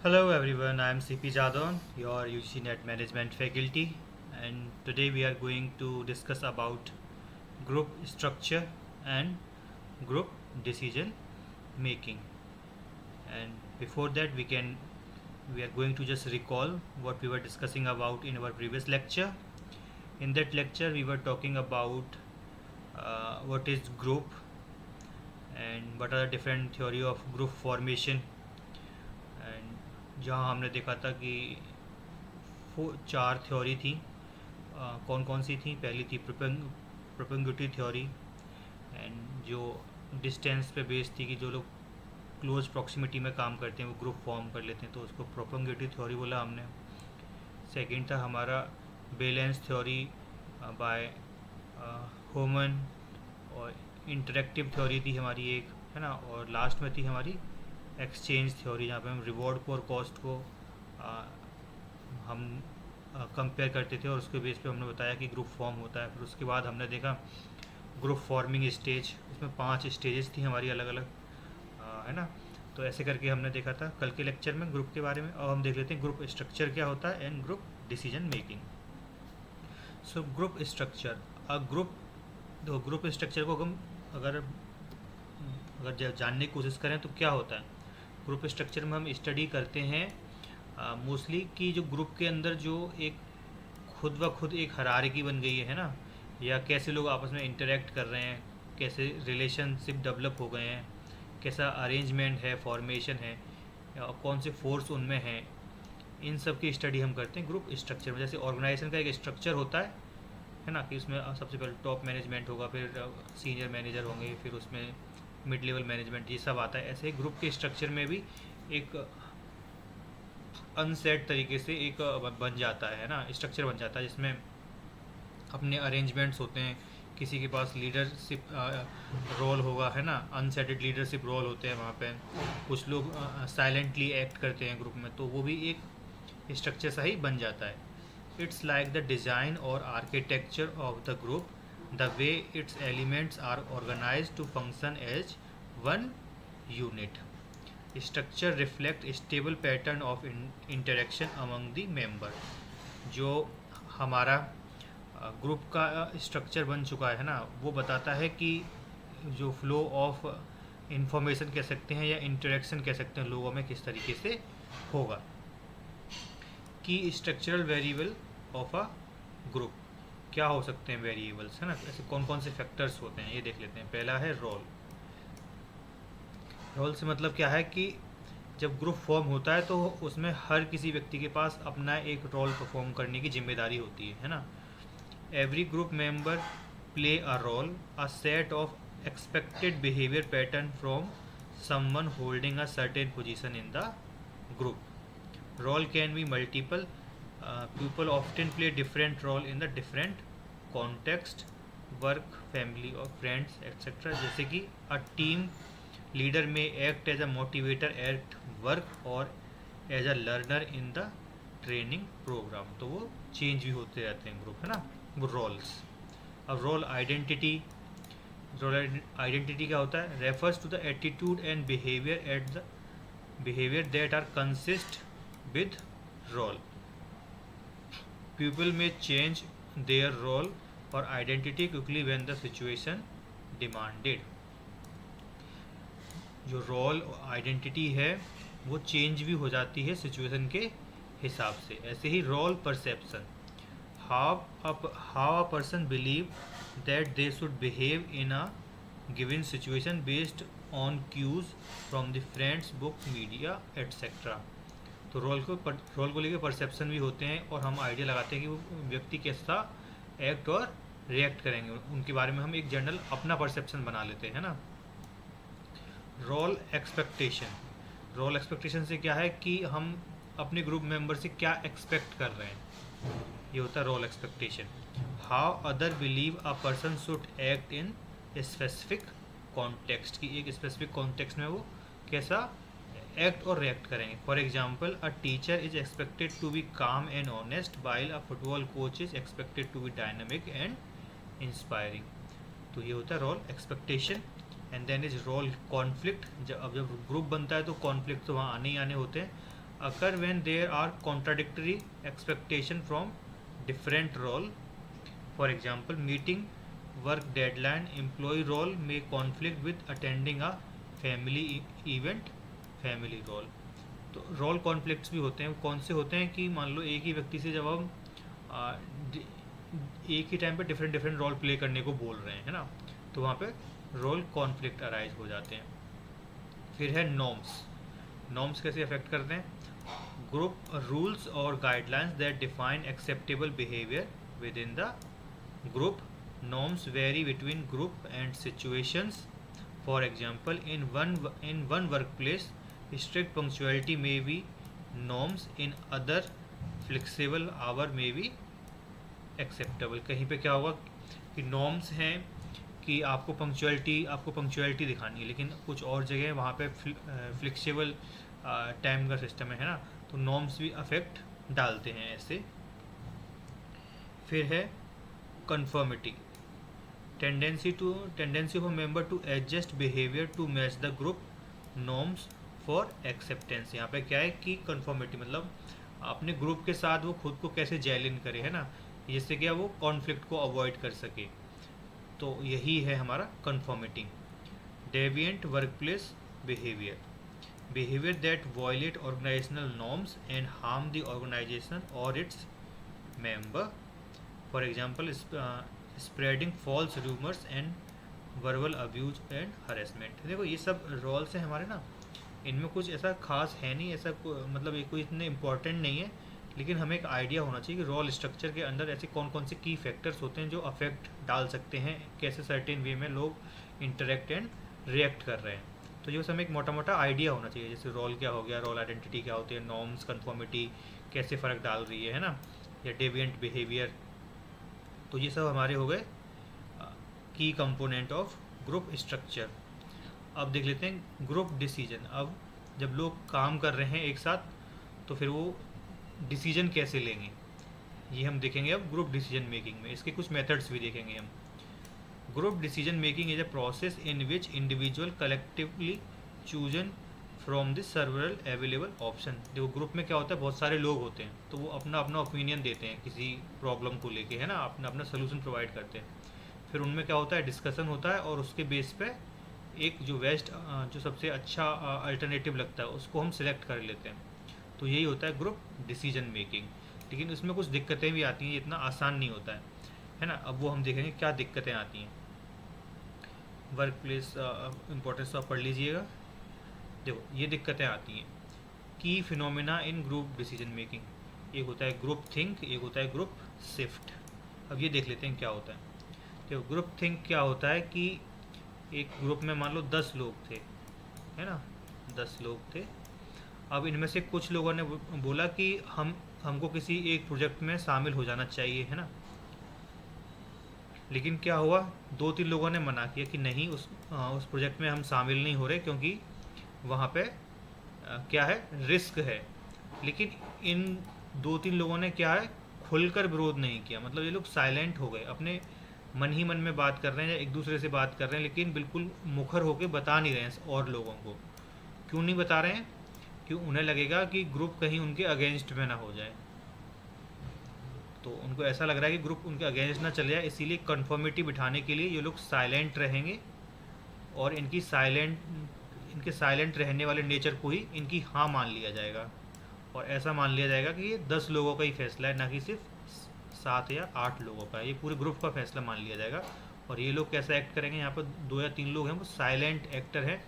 Hello everyone, I am CP Jadon, your UGC Management faculty, and today we are going to discuss about group structure and group decision making. And before that, we are going to just recall what we were discussing about in our previous lecture. In that lecture, we were talking about what is group and what are the different theory of group formation, and जहाँ हमने देखा था कि वो चार theory थी। कौन कौन सी थी? पहली थी प्रोपेंगिटी थ्योरी, एंड जो डिस्टेंस पे बेस्ड थी कि जो लोग क्लोज प्रॉक्सिमिटी में काम करते हैं वो ग्रुप फॉर्म कर लेते हैं, तो उसको प्रोपेंगिटी थ्योरी बोला हमने। सेकंड था हमारा बैलेंस थ्योरी बाय होमन, और इंटरेक्टिव थ्योरी थी हमारी एक, है ना। और लास्ट में थी हमारी एक्सचेंज थ्योरी, जहाँ पे हम रिवॉर्ड को और कॉस्ट को हम कंपेयर करते थे और उसके बेस पे हमने बताया कि ग्रुप फॉर्म होता है। फिर उसके बाद हमने देखा ग्रुप फॉर्मिंग स्टेज, इसमें 5 स्टेजेस थी हमारी अलग अलग, है ना। तो ऐसे करके हमने देखा था कल के लेक्चर में ग्रुप के बारे में। अब हम देख लेते हैं ग्रुप स्ट्रक्चर क्या होता है and group decision making. So group structure, group दो ग्रुप स्ट्रक्चर को हम अगर अगर जानने की कोशिश करें तो क्या होता है। ग्रुप स्ट्रक्चर में हम स्टडी करते हैं मोस्टली कि जो ग्रुप के अंदर जो एक खुद ब खुद एक हरारकी बन गई है ना, या कैसे लोग आपस में इंटरेक्ट कर रहे हैं, कैसे रिलेशनशिप डेवलप हो गए हैं, कैसा अरेंजमेंट है, फॉर्मेशन है, या कौन से फोर्स उनमें हैं, इन सब की स्टडी हम करते हैं ग्रुप स्ट्रक्चर में। जैसे ऑर्गेनाइजेशन का एक स्ट्रक्चर होता है ना, कि उसमें सबसे पहले टॉप मैनेजमेंट होगा, फिर सीनियर मैनेजर होंगे, फिर उसमें मिड लेवल मैनेजमेंट, ये सब आता है। ऐसे ग्रुप के स्ट्रक्चर में भी एक अनसेट तरीके से एक बन जाता है ना, स्ट्रक्चर बन जाता है जिसमें अपने अरेंजमेंट्स होते हैं। किसी के पास लीडरशिप रोल होगा, है ना, अनसेटेड लीडरशिप रोल होते हैं वहाँ पे। कुछ लोग साइलेंटली एक्ट करते हैं ग्रुप में, तो वो भी एक स्ट्रक्चर सा ही बन जाता है। इट्स लाइक द डिज़ाइन और architecture of the group, the way its elements are organised to function as one unit. Structure reflect stable pattern of interaction among the member. जो हमारा ग्रुप का स्ट्रक्चर बन चुका है ना, वो बताता है कि जो फ्लो ऑफ इंफॉर्मेशन कह सकते हैं या इंटरेक्शन कह सकते हैं लोगों में किस तरीके से होगा। की structural variable of a group क्या हो सकते हैं वेरिएबल्स, है ना। ऐसे कौन कौन से फैक्टर्स होते हैं ये देख लेते हैं। पहला है रोल। रोल से मतलब क्या है कि जब ग्रुप फॉर्म होता है तो उसमें हर किसी व्यक्ति के पास अपना एक रोल परफॉर्म करने की जिम्मेदारी होती है ना। Every group member play a role, a set of expected behaviour pattern from someone holding a certain position in the group. Role can be multiple, people often play different role in the different context, work, family और friends etcetera. जैसे कि a team leader में act as a motivator at work और as a learner in the training programme. तो वो change भी होते रहते हैं ग्रुप, है ना, वो रोल्स। अब रोल आइडेंटिटी क्या होता है? Refers to the attitude and behaviour that are consist with role. People में चेंज देयर रोल और identity quickly when the situation demanded. जो रोल आइडेंटिटी है वो चेंज भी हो जाती है सिचुएशन के हिसाब से। ऐसे ही role perception, how a person believe that they should behave in a given situation based on cues from the friends, book, media etcetera. तो रोल को लेकर परसेप्शन भी होते हैं और हम आइडिया लगाते हैं कि वो व्यक्ति कैसा एक्ट और रिएक्ट करेंगे, उनके बारे में हम एक जनरल अपना परसेप्शन बना लेते हैं ना। रोल एक्सपेक्टेशन से क्या है कि हम अपने ग्रुप मेंबर से क्या एक्सपेक्ट कर रहे हैं, ये होता है role expectation. How other believe a person should act in specific context, की एक स्पेसिफिक कॉन्टेक्स्ट में वो कैसा एक्ट और रिएक्ट करेंगे। For example, a teacher is expected to be calm and honest while a football coach is expected to be dynamic and inspiring. तो ये होता है role expectation. And then is role conflict. जब group बनता है तो conflict तो वहाँ आने ही आने होते हैं। occur when there are contradictory expectation from different role. For example, meeting work deadline, employee role may conflict with attending a family event, family role. तो रोल कॉन्फ्लिक्ट्स भी होते हैं। कौन से होते हैं कि मान लो एक ही व्यक्ति से जब हम आ, एक ही टाइम पे डिफरेंट डिफरेंट रोल प्ले करने को बोल रहे हैं, है ना, तो वहाँ पे रोल कॉन्फ्लिक्ट अराइज हो जाते हैं। फिर है नॉर्म्स। नॉर्म्स कैसे अफेक्ट करते हैं? ग्रुप रूल्स और guidelines that define acceptable behaviour with in the group. Norms vary between group and situations. For example, in one workplace, strict punctuality may be norms. In other, flexible hour may be acceptable. कहीं पे क्या होगा कि norms हैं कि आपको punctuality दिखानी है, लेकिन कुछ और जगह वहाँ पे फ्लेक्सिबल टाइम का सिस्टम है ना, तो नॉर्म्स भी अफेक्ट डालते हैं ऐसे। फिर है conformity, tendency of a member to adjust behavior to match the group norms for acceptance। यहाँ पे क्या है कि conformity मतलब अपने ग्रुप के साथ वो खुद को कैसे जेल इन करे, है ना, जिससे क्या वो कॉन्फ्लिक्ट को अवॉइड कर सके। तो यही है हमारा conformity। deviant workplace behavior, behavior that violate organizational norms and harm the organization or its member। For example spreading false rumours and verbal abuse and harassment. देखो ये सब रोल्स हैं हमारे ना, इनमें कुछ ऐसा खास है नहीं, ऐसा मतलब ये कोई इतने इम्पोर्टेंट नहीं है, लेकिन हमें एक आइडिया होना चाहिए कि रोल स्ट्रक्चर के अंदर ऐसे कौन कौन से की फैक्टर्स होते हैं जो अफेक्ट डाल सकते हैं, कैसे सर्टेन वे में लोग इंटरेक्ट एंड रिएक्ट कर रहे हैं। तो ये बस हमें एक मोटा मोटा आइडिया होना चाहिए, जैसे रोल क्या हो गया, रोल आइडेंटिटी क्या होती है, नॉर्म्स, कन्फॉर्मिटी कैसे फ़र्क डाल रही है ना, या डेविएंट बिहेवियर। तो ये सब हमारे हो गए की कंपोनेंट ऑफ ग्रुप स्ट्रक्चर। अब देख लेते हैं ग्रुप डिसीजन। अब जब लोग काम कर रहे हैं एक साथ, तो फिर वो डिसीजन कैसे लेंगे, ये हम देखेंगे अब ग्रुप डिसीजन मेकिंग में। इसके कुछ मेथड्स भी देखेंगे हम। Group decision making is a process in which individual collectively chosen from the several available option. देखो ग्रुप में क्या होता है, बहुत सारे लोग होते हैं, तो वो अपना अपना ओपिनियन देते हैं किसी प्रॉब्लम को लेके, है ना, अपना अपना सोल्यूशन प्रोवाइड करते हैं। फिर उनमें क्या होता है, डिस्कशन होता है, और उसके बेस पे एक जो सबसे अच्छा अल्टरनेटिव लगता है उसको हम सिलेक्ट कर लेते हैं। तो यही होता है ग्रुप डिसीजन मेकिंग। लेकिन इसमें कुछ दिक्कतें भी आती हैं, इतना आसान नहीं होता है ना। अब वो हम देखेंगे क्या दिक्कतें आती हैं। वर्क प्लेस इंपॉर्टेंस तो आप पढ़ लीजिएगा। देखो ये दिक्कतें आती हैं, की फिनोमेना इन ग्रुप डिसीजन मेकिंग। एक होता है ग्रुप थिंक, एक होता है ग्रुप शिफ्ट। अब ये देख लेते हैं क्या होता है। देखो ग्रुप थिंक क्या होता है कि एक ग्रुप में मान लो 10 लोग थे, है ना, 10 लोग थे। अब इनमें से कुछ लोगों ने बोला कि हमको किसी एक प्रोजेक्ट में शामिल हो जाना चाहिए, है ना। लेकिन क्या हुआ, 2-3 लोगों ने मना किया कि नहीं, उस प्रोजेक्ट में हम शामिल नहीं हो रहे, क्योंकि वहाँ पे क्या है, रिस्क है। लेकिन इन 2-3 लोगों ने क्या है, खुलकर विरोध नहीं किया। मतलब ये लोग साइलेंट हो गए, अपने मन ही मन में बात कर रहे हैं या एक दूसरे से बात कर रहे हैं, लेकिन बिल्कुल मुखर होकर बता नहीं रहे हैं और लोगों को। क्यों नहीं बता रहे हैं? क्यों? उन्हें लगेगा कि ग्रुप कहीं उनके अगेंस्ट में ना हो जाए। तो उनको ऐसा लग रहा है कि ग्रुप उनके अगेंस्ट ना चले जाए, इसीलिए कन्फर्मिटी बिठाने के लिए ये लोग साइलेंट रहेंगे, और इनके साइलेंट रहने वाले नेचर को ही इनकी हाँ मान लिया जाएगा, और ऐसा मान लिया जाएगा कि ये 10 लोगों का ही फैसला है, ना कि सिर्फ 7 या 8 लोगों का। ये पूरे ग्रुप का फैसला मान लिया जाएगा। और ये लोग कैसा एक्ट करेंगे, यहाँ पर 2 या 3 लोग हैं, वो साइलेंट एक्टर हैं।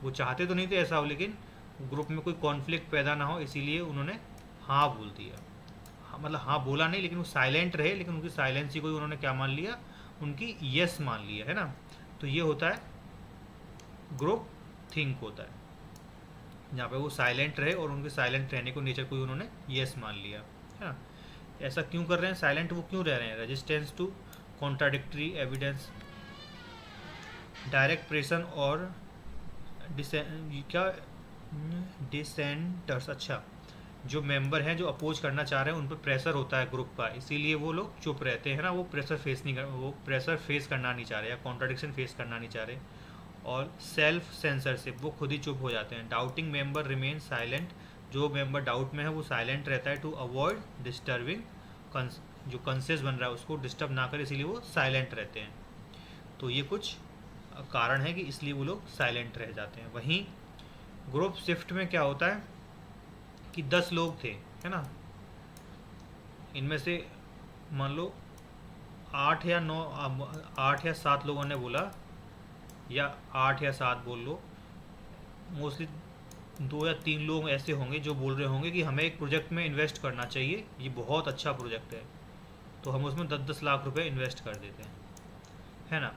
वो चाहते तो नहीं थे ऐसा हो, लेकिन ग्रुप में कोई कॉन्फ्लिक्ट पैदा ना हो, इसीलिए उन्होंने हाँ बोल दिया। मतलब हाँ बोला नहीं, लेकिन वो साइलेंट रहे, लेकिन उनकी साइलेंसी को उन्होंने क्या मान लिया, उनकी यस मान लिया, है ना। तो ये होता है ग्रुप थिंक होता है, जहाँ पे वो साइलेंट रहे और उनके साइलेंट रहने को नेचर को उन्होंने यस मान लिया, है ना। ऐसा क्यों कर रहे हैं, साइलेंट वो क्यों रह रहे हैं? Resistance to contradictory evidence, direct pressure और डिसेंटर्स। अच्छा, जो मेंबर हैं जो अपोज करना चाह रहे हैं उन पर प्रेशर होता है ग्रुप का, इसीलिए वो लोग चुप रहते हैं ना। वो प्रेशर फेस करना नहीं चाह रहे, या कॉन्ट्राडिक्शन फेस करना नहीं चाह रहे। और सेल्फ सेंसरशिप, वो खुद ही चुप हो जाते हैं। डाउटिंग मेंबर रिमेन साइलेंट जो मेंबर डाउट में है वो साइलेंट रहता है टू अवॉइड डिस्टर्बिंग, जो कंसेस बन रहा है उसको डिस्टर्ब ना करे, इसीलिए वो साइलेंट रहते हैं। तो ये कुछ कारण है कि इसलिए वो लोग साइलेंट रह जाते हैं। वहीं ग्रुप शिफ्ट में क्या होता है कि 10 लोग थे, है ना, इनमें से मान लो 8 या 7 लोगों ने बोला, या 8 या 7 बोल लो, मोस्टली 2 या 3 लोग ऐसे होंगे जो बोल रहे होंगे कि हमें एक प्रोजेक्ट में इन्वेस्ट करना चाहिए, ये बहुत अच्छा प्रोजेक्ट है, तो हम उसमें 10-10 लाख रुपए इन्वेस्ट कर देते हैं, है ना।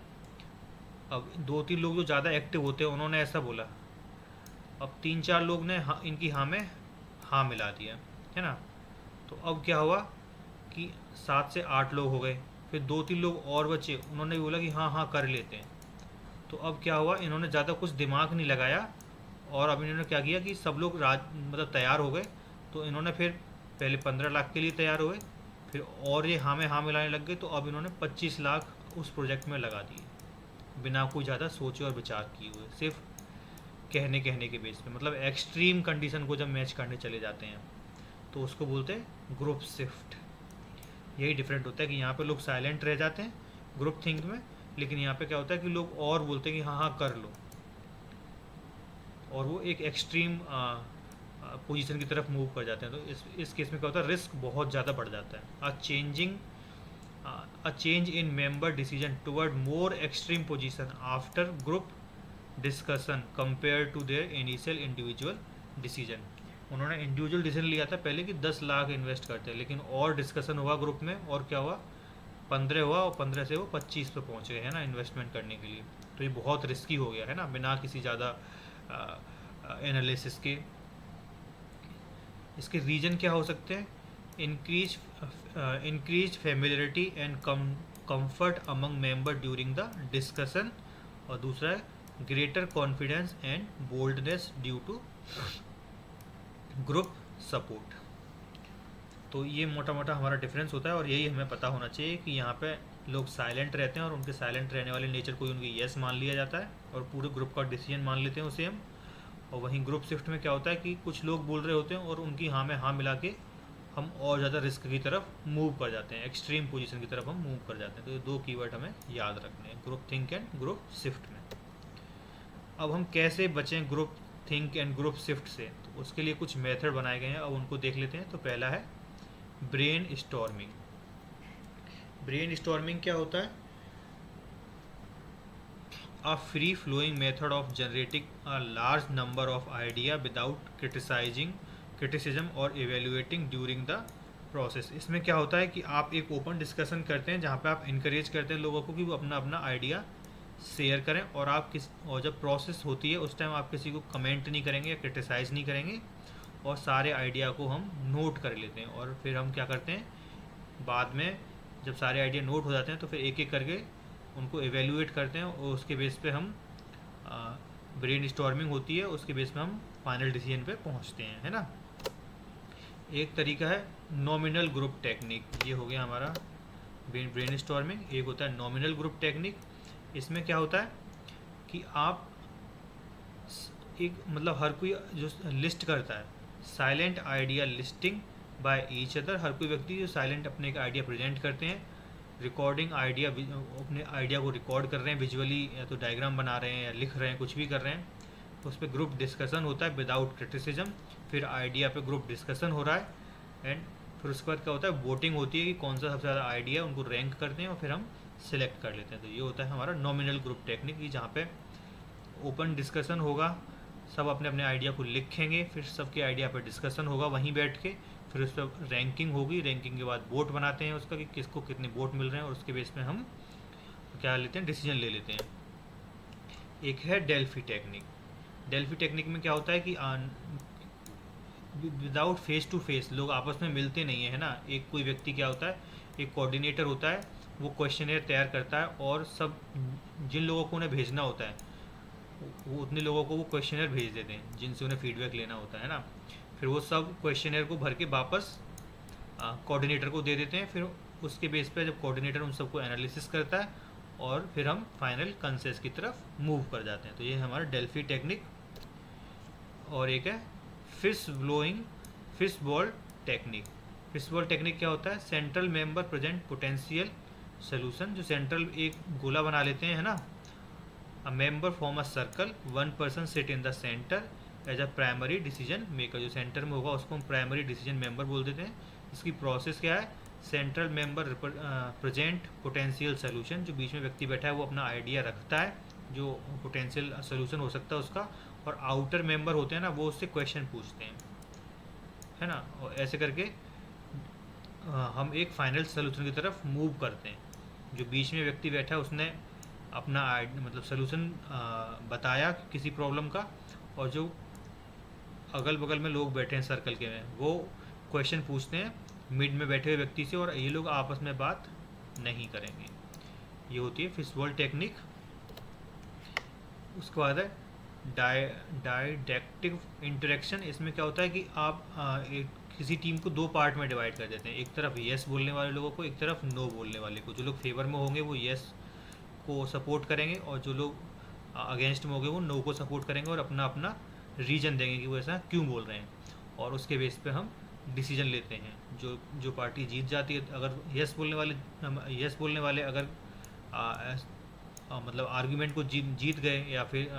अब 2-3 लोग जो ज़्यादा एक्टिव होते हैं उन्होंने ऐसा बोला, अब 3-4 लोग ने इनकी हाँ में हाँ मिला दिया, है ना। तो अब क्या हुआ कि 7 से 8 लोग हो गए, फिर 2-3 लोग और बचे, उन्होंने भी बोला कि हाँ हाँ कर लेते हैं। तो अब क्या हुआ, इन्होंने ज़्यादा कुछ दिमाग नहीं लगाया, और अब इन्होंने क्या किया कि सब लोग मतलब तैयार हो गए। तो इन्होंने फिर पहले 15 लाख के लिए तैयार हुए, फिर और ये हाँ में हाँ मिलाने लग गए, तो अब इन्होंने 25 लाख उस प्रोजेक्ट में लगा दिए, बिना कोई ज़्यादा सोचे और विचार किए हुए, सिर्फ कहने कहने के बेस पे। मतलब एक्सट्रीम कंडीशन को जब मैच करने चले जाते हैं तो उसको बोलते हैं ग्रुप शिफ्ट। यही डिफरेंट होता है कि यहाँ पे लोग साइलेंट रह जाते हैं ग्रुप थिंक में, लेकिन यहाँ पे क्या होता है कि लोग और बोलते हैं कि हाँ हाँ कर लो, और वो एक एक्सट्रीम पोजीशन की तरफ मूव कर जाते हैं। तो इस केस में क्या होता है, रिस्क बहुत ज़्यादा बढ़ जाता है। A change in member decision toward more extreme position after group discussion compare to their initial individual decision. उन्होंने इंडिविजुअल डिसीजन लिया था पहले कि 10 लाख इन्वेस्ट करते हैं, लेकिन और डिस्कशन हुआ ग्रुप में, और क्या हुआ, 15 हुआ, और 15 से वो 25 पे पहुंच गए, है ना, इन्वेस्टमेंट करने के लिए। तो ये बहुत रिस्की हो गया, है ना, बिना किसी ज़्यादा एनालिसिस के। इसके रीजन क्या हो सकते हैं, increase familiarity and comfort among member during the discussion, और दूसरा है greater confidence and boldness due to group support. तो ये मोटा मोटा हमारा डिफरेंस होता है, और यही हमें पता होना चाहिए कि यहाँ पे लोग साइलेंट रहते हैं, और उनके साइलेंट रहने वाले नेचर को उनकी यस मान लिया जाता है, और पूरे ग्रुप का डिसीजन मान लेते हैं उसे हम। और वहीं ग्रुप शिफ्ट में क्या होता है कि कुछ लोग बोल रहे होते हैं और उनकी हाँ में हाँ मिला के हम और ज़्यादा रिस्क की तरफ मूव कर जाते हैं, एक्सट्रीम पोजीशन की तरफ हम मूव कर जाते हैं। तो ये 2 कीवर्ड हमें याद रखने हैं group think and group shift में। अब हम कैसे बचें group think and group shift से, तो उसके लिए कुछ मेथड बनाए गए हैं, अब उनको देख लेते हैं। तो पहला है ब्रेन स्टॉर्मिंग। ब्रेन स्टॉर्मिंग क्या होता है, a free flowing method of generating a large number of idea without criticism or evaluating during the process। इसमें क्या होता है कि आप एक ओपन डिस्कशन करते हैं जहाँ पे आप इनकरेज करते हैं लोगों को कि वो अपना अपना आइडिया शेयर करें, और जब प्रोसेस होती है उस टाइम आप किसी को कमेंट नहीं करेंगे या क्रिटिसाइज़ नहीं करेंगे, और सारे आइडिया को हम नोट कर लेते हैं। और फिर हम क्या करते हैं, बाद में जब सारे आइडिया नोट हो जाते हैं तो फिर एक एक करके उनको एवेल्यूएट करते हैं, और उसके बेस पे हम ब्रेन स्टॉर्मिंग होती है, उसके बेस पे हम फाइनल डिसीजन पे पहुंचते हैं, है ना। एक तरीका है नॉमिनल ग्रुप टेक्निक, ये हो गया हमारा ब्रेन स्टॉर्मिंग। एक होता है नॉमिनल ग्रुप टेक्निक। इसमें क्या होता है कि आप एक मतलब हर कोई जो लिस्ट करता है, silent idea listing by each other, हर कोई व्यक्ति जो साइलेंट अपने एक आइडिया प्रेजेंट करते हैं, रिकॉर्डिंग आइडिया, अपने आइडिया को रिकॉर्ड कर रहे हैं विजुअली, या तो डायग्राम बना रहे हैं या लिख रहे हैं, कुछ भी कर रहे हैं। तो उस पर ग्रुप डिस्कशन होता है विदाउट क्रिटिसिज्म, फिर आइडिया पे ग्रुप डिस्कशन हो रहा है, एंड फिर उसके बाद क्या होता है, वोटिंग होती है कि कौन सा सबसे ज़्यादा आइडिया, उनको रैंक करते हैं और फिर हम सिलेक्ट कर लेते हैं। तो ये होता है हमारा नॉमिनल ग्रुप टेक्निक, जहाँ पे ओपन डिस्कशन होगा, सब अपने अपने आइडिया को लिखेंगे, फिर सबके आइडिया पर डिस्कशन होगा वहीं बैठ के, फिर उस पर रैंकिंग होगी, रैंकिंग के बाद वोट बनाते हैं उसका कि किसको कितने वोट मिल रहे हैं, और उसके बेस में हम क्या लेते हैं, डिसीजन ले लेते हैं। एक है डेल्फी टेक्निक। डेल्फी टेक्निक में क्या होता है कि विदाउट फेस टू फेस लोग आपस में मिलते नहीं है ना। एक कोई व्यक्ति क्या होता है, एक कोऑर्डिनेटर होता है, वो क्वेश्चनर तैयार करता है, और सब जिन लोगों को उन्हें भेजना होता है वो उतने लोगों को वो क्वेश्चनर भेज देते हैं जिनसे उन्हें फीडबैक लेना होता है ना। फिर वो सब क्वेश्चनर को भर के वापस कोऑर्डिनेटर को दे देते हैं, फिर उसके बेस पे जब कोऑर्डिनेटर उन सबको एनालिसिस करता है, और फिर हम फाइनल कंसेंसस की तरफ मूव कर जाते हैं। तो ये हमारा डेल्फी टेक्निक। और एक है fish ball technique. Fish ball technique क्या होता है? Central member present potential solution. जो सेंट्रल एक गोला बना लेते हैं, है ना, a member form a circle, one person sit in the centre as a primary decision maker. जो सेंटर में होगा उसको हम प्राइमरी डिसीजन मेंबर बोल देते हैं। इसकी प्रोसेस क्या है? Central member present potential solution. जो बीच में व्यक्ति बैठा है वो अपना आइडिया रखता है जो पोटेंशियल सोल्यूशन हो सकता है उसका, और आउटर मेंबर होते हैं ना, वो उससे क्वेश्चन पूछते हैं, है ना। और ऐसे करके हम एक फाइनल सोल्यूशन की तरफ मूव करते हैं। जो बीच में व्यक्ति बैठा है उसने अपना मतलब सोल्यूशन बताया किसी प्रॉब्लम का, और जो अगल बगल में लोग बैठे हैं सर्कल के में, वो क्वेश्चन पूछते हैं मिड में बैठे हुए व्यक्ति से, और ये लोग आपस में बात नहीं करेंगे। ये होती है फिश बॉल टेक्निक। उसके बाद है डायडेक्टिव इंटरेक्शन। इसमें क्या होता है कि आप किसी टीम को दो पार्ट में डिवाइड कर देते हैं। एक तरफ येस बोलने वाले लोगों को, एक तरफ नो बोलने वाले को। जो लोग फेवर में होंगे वो येस को सपोर्ट करेंगे, और जो लोग अगेंस्ट में होंगे वो नो को सपोर्ट करेंगे, और अपना अपना रीजन देंगे कि वो ऐसा क्यों बोल रहे हैं, और उसके बेस पे हम डिसीजन लेते हैं। जो पार्टी जीत जाती है, अगर येस बोलने वाले अगर मतलब आर्ग्यूमेंट को जीत गए, या फिर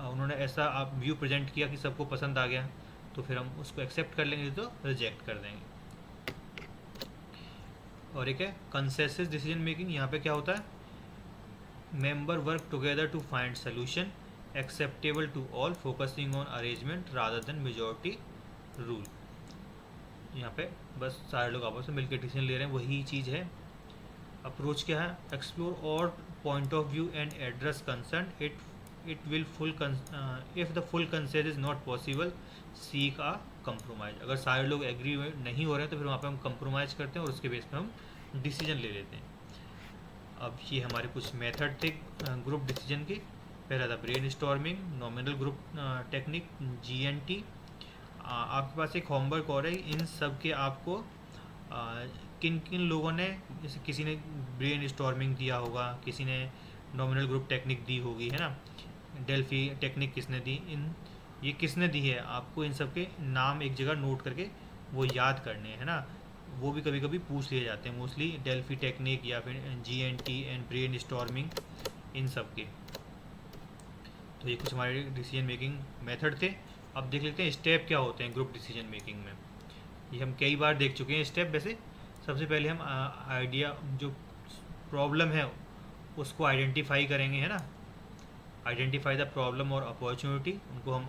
उन्होंने ऐसा व्यू प्रेजेंट किया कि सबको पसंद आ गया, तो फिर हम उसको एक्सेप्ट कर लेंगे, तो रिजेक्ट कर देंगे। और एक है कंसेंसस डिसीजन मेकिंग। यहाँ पे क्या होता है? Member work together to find solution acceptable to all, focusing on arrangement rather than majority rule. यहाँ पे बस सारे लोग आपस में मिलकर डिसीजन ले रहे हैं, वही चीज़ है। अप्रोच क्या है? एक्सप्लोर और point of view and address concern it will if the full consensus is not possible seek a compromise. अगर सारे लोग एग्री नहीं हो रहे हैं तो फिर वहाँ पे हम कंप्रोमाइज़ करते हैं, और उसके बेस पे हम डिसीजन ले लेते हैं। अब ये हमारे कुछ मेथड थे ग्रुप डिसीजन के। पहला था brain storming, nominal group technique, GNT। आपके पास एक होमवर्क और है, इन सब के आपको किन किन लोगों ने, जैसे किसी ने ब्रेन स्टॉर्मिंग दिया होगा, किसी ने नॉमिनल ग्रुप टेक्निक दी होगी, है ना, डेल्फी टेक्निक किसने दी, ये किसने दी है, आपको इन सब के नाम एक जगह नोट करके वो याद करने हैं, है ना। वो भी कभी कभी पूछ लिए जाते हैं, मोस्टली डेल्फी टेक्निक या फिर GNT एंड ब्रेन स्टॉर्मिंग, इन सब के। तो ये कुछ हमारे डिसीजन मेकिंग मेथड थे। अब देख लेते हैं स्टेप क्या होते हैं ग्रुप डिसीजन मेकिंग में। ये हम कई बार देख चुके हैं स्टेप। वैसे सबसे पहले हम आइडिया, जो प्रॉब्लम है उसको आइडेंटिफाई करेंगे, है ना। आइडेंटिफाई द प्रॉब्लम और अपॉर्चुनिटी, उनको हम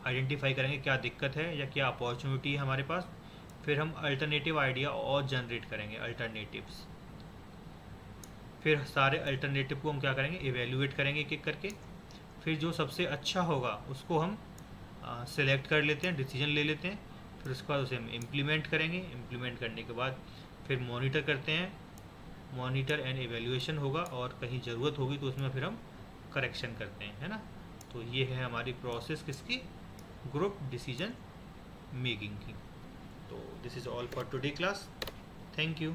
आइडेंटिफाई करेंगे क्या दिक्कत है या क्या अपॉर्चुनिटी है हमारे पास। फिर हम अल्टरनेटिव आइडिया और जनरेट करेंगे, अल्टरनेटिव्स। फिर सारे अल्टरनेटिव को हम क्या करेंगे? इवेल्युएट करेंगे एक एक करके। फिर जो सबसे अच्छा होगा उसको हम सेलेक्ट कर लेते हैं, डिसीजन ले लेते हैं। फिर उसके बाद उसे हम इम्प्लीमेंट करेंगे। इम्प्लीमेंट करने के बाद फिर मॉनिटर करते हैं, मॉनिटर एंड एवेल्युएशन होगा, और कहीं ज़रूरत होगी तो उसमें फिर हम करेक्शन करते हैं, है ना। तो ये है हमारी प्रोसेस किसकी? ग्रुप डिसीजन मेकिंग की। तो this is all for today class. Thank you.